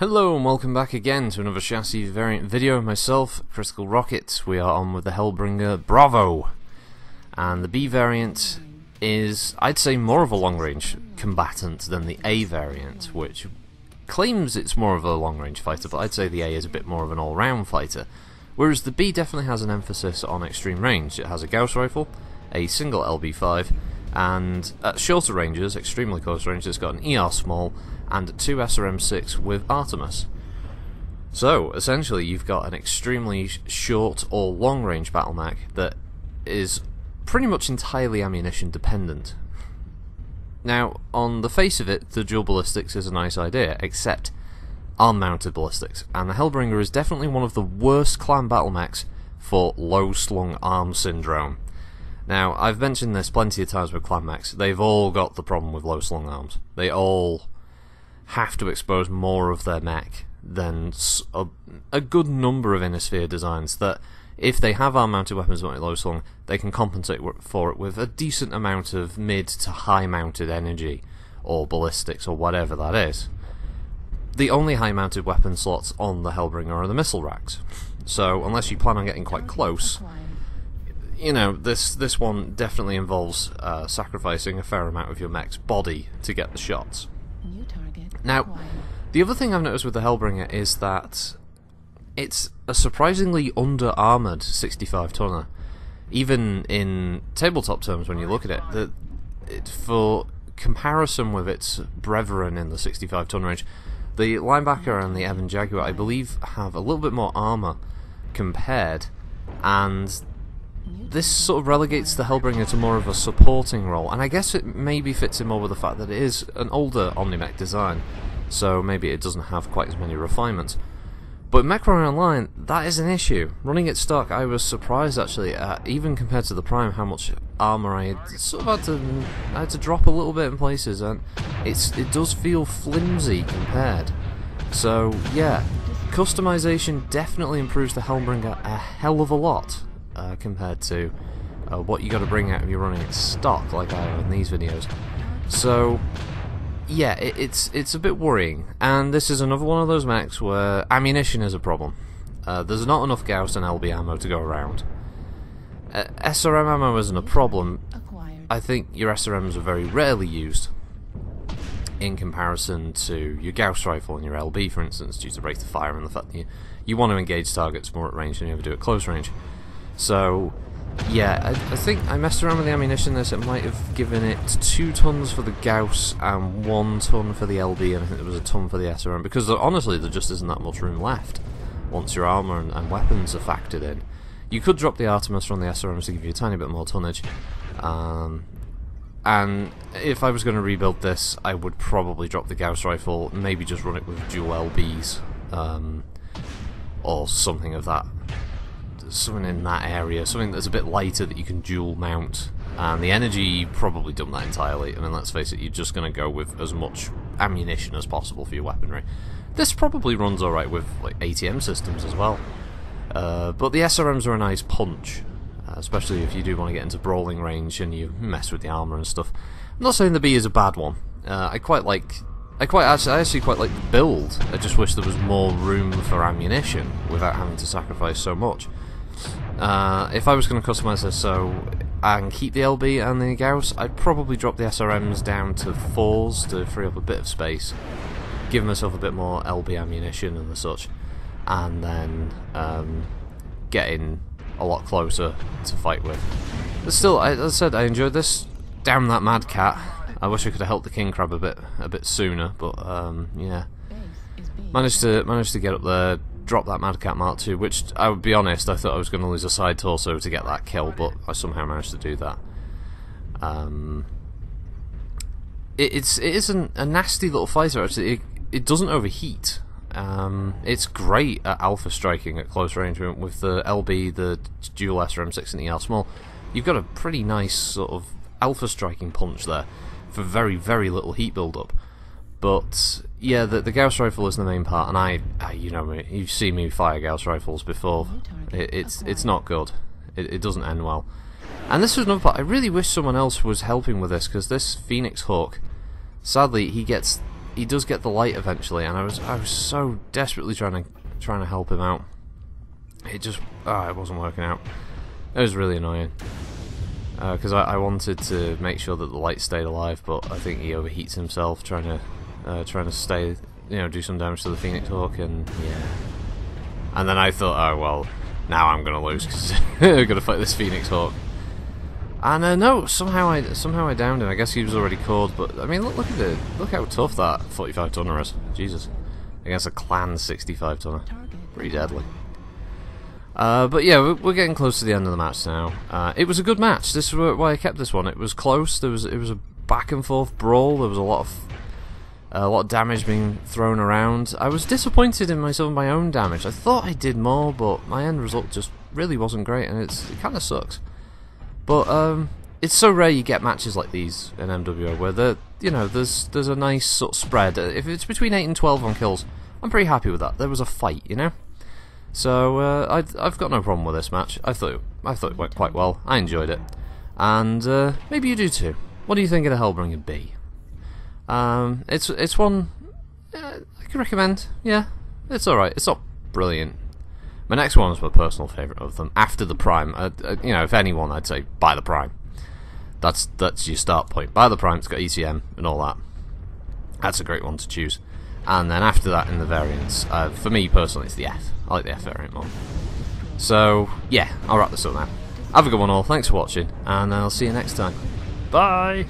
Hello and welcome back again to another chassis variant video. Myself, Critical Rocket. We are on with the Hellbringer Bravo, and the B variant is, I'd say, more of a long-range combatant than the A variant, which claims it's more of a long-range fighter, but I'd say the A is a bit more of an all-round fighter, whereas the B definitely has an emphasis on extreme range. It has a Gauss rifle, a single LB5, and at shorter ranges, extremely close range, it's got an ER small and two SRM6 with Artemis. So essentially you've got an extremely short or long range battle mech that is pretty much entirely ammunition dependent. Now on the face of it, the dual ballistics is a nice idea, except arm mounted ballistics, and the Hellbringer is definitely one of the worst clan battle mechs for low slung arm syndrome. Now I've mentioned this plenty of times with clan mechs, they've all got the problem with low slung arms. They all have to expose more of their mech than a good number of inner sphere designs that, if they have arm mounted weapons that are low slung, they can compensate for it with a decent amount of mid to high mounted energy or ballistics or whatever that is. The only high mounted weapon slots on the Hellbringer are the missile racks, so unless you plan on getting quite close, you know, this one definitely involves sacrificing a fair amount of your mech's body to get the shots. Now, the other thing I've noticed with the Hellbringer is that it's a surprisingly under-armoured 65-tonner. Even in tabletop terms, when you look at it, for comparison with its brethren in the 65-ton range, the Linebacker and the Evan Jaguar, I believe, have a little bit more armour compared, and this sort of relegates the Hellbringer to more of a supporting role, and I guess it maybe fits in more with the fact that it is an older Omni-Mech design, so maybe it doesn't have quite as many refinements. But in MechWarrior Online, that is an issue. Running it stock, I was surprised actually, even compared to the Prime, how much armour I had to drop a little bit in places, and it does feel flimsy compared. So yeah, customization definitely improves the Hellbringer a hell of a lot. Compared to what you got to bring out if you're running it stock like I have in these videos. So yeah, it's a bit worrying, and this is another one of those mechs where ammunition is a problem. There's not enough Gauss and LB ammo to go around. SRM ammo isn't a problem. I think your SRMs are very rarely used in comparison to your Gauss rifle and your LB, for instance, due to rate of fire and the fact that you want to engage targets more at range than you ever do at close range. So yeah, I think I messed around with the ammunition this. It might have given it 2 tons for the Gauss and 1 ton for the LB, and I think there was a ton for the SRM, because honestly there just isn't that much room left once your armour and weapons are factored in. You could drop the Artemis from the SRMs to give you a tiny bit more tonnage, and if I was going to rebuild this, I would probably drop the Gauss rifle, maybe just run it with dual LBs, or something of that. Something in that area, something that's a bit lighter that you can dual mount, and the energy, probably dump that entirely. I mean, let's face it, you're just going to go with as much ammunition as possible for your weaponry. This probably runs alright with like ATM systems as well, but the SRMs are a nice punch, especially if you do want to get into brawling range and you mess with the armour and stuff. I'm not saying the B is a bad one. I actually quite like the build. I just wish there was more room for ammunition without having to sacrifice so much. If I was going to customize this and keep the LB and the Gauss, I'd probably drop the SRMs down to 4s to free up a bit of space, give myself a bit more LB ammunition and the such, and then get in a lot closer to fight with. But still, as I said, I enjoyed this. Damn that Mad Cat. I wish I could have helped the King Crab a bit sooner, but yeah, managed to get up there, drop that Mad Cat Mark II, which, I would be honest, I thought I was going to lose a side torso to get that kill, but I somehow managed to do that. It isn't a nasty little fighter actually. It doesn't overheat. It's great at alpha striking at close range with the LB, the dual SRM6 and the ER small. You've got a pretty nice sort of alpha striking punch there for very, very little heat build-up. But yeah, the Gauss rifle is the main part, and you know me, you've seen me fire Gauss rifles before. It's not good. It doesn't end well. And this was another part. I really wish someone else was helping with this, because this Phoenix Hawk, sadly, he gets he does get the light eventually, and I was so desperately trying to help him out. It just it wasn't working out. It was really annoying because I wanted to make sure that the light stayed alive, but I think he overheats himself trying to stay, do some damage to the Phoenix Hawk, and yeah. And then I thought, oh well, now I'm gonna lose because I'm gonna fight this Phoenix Hawk. And no, somehow I downed him. I guess he was already caught, but I mean, look how tough that 45 tonner is. Jesus, against a clan 65 tonner, pretty deadly. But yeah, we're getting close to the end of the match now. It was a good match. This is why I kept this one. It was close. It was a back and forth brawl. There was a lot of damage being thrown around. I was disappointed in myself and my own damage. I thought I did more, but my end result just really wasn't great, and it kind of sucks. But it's so rare you get matches like these in MWO where there's a nice sort of spread. If it's between 8 and 12 on kills, I'm pretty happy with that. There was a fight, So I've got no problem with this match. I thought it went quite well. I enjoyed it, and maybe you do too. What do you think of the Hellbringer B? It's one I can recommend. Yeah, it's all right. It's not brilliant. My next one is my personal favourite of them. After the Prime, if anyone, I'd say buy the Prime. That's your start point. Buy the Prime. It's got ECM and all that. That's a great one to choose. And then after that, in the variants, for me personally, it's the F. I like the F variant more. So yeah, I'll wrap this up now. Have a good one all. Thanks for watching, and I'll see you next time. Bye.